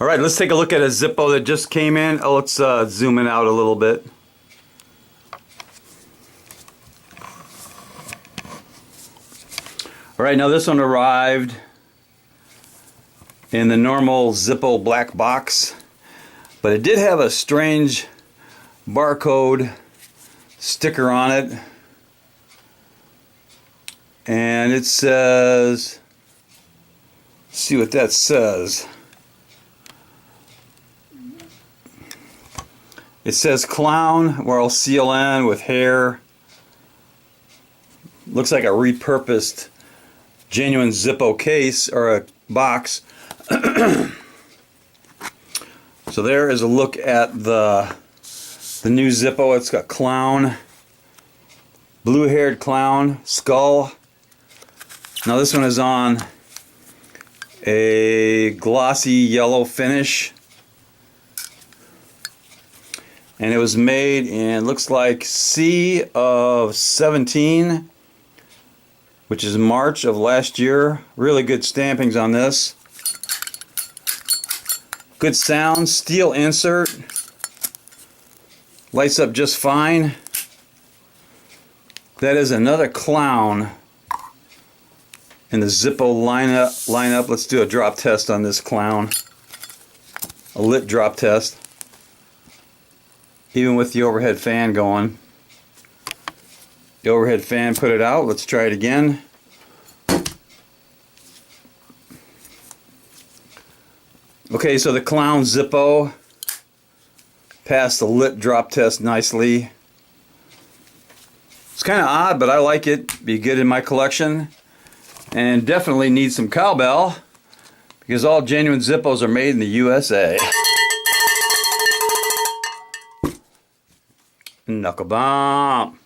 All right, let's take a look at a Zippo that just came in. Oh, let's zoom in out a little bit. All right, now this one arrived in the normal Zippo black box, but it did have a strange barcode sticker on it, and it says, let's see what that says. It says clown, or CLN with hair. Looks like a repurposed genuine Zippo case or a box. So there is a look at the new Zippo. It's got clown, blue-haired clown, skull. Now this one is on a glossy yellow finish. And it was made in, looks like C of 17, which is March of last year. Really good stampings on this. Good sound, steel insert. Lights up just fine. That is another clown in the Zippo lineup. Let's do a drop test on this clown. A lit drop test. Even with the overhead fan going. The overhead fan put it out. Let's try it again. Okay, so the clown Zippo passed the lit drop test nicely. It's kind of odd, but I like it. Be good in my collection. And definitely need some cowbell, because all genuine Zippos are made in the USA. Knuckle bomb.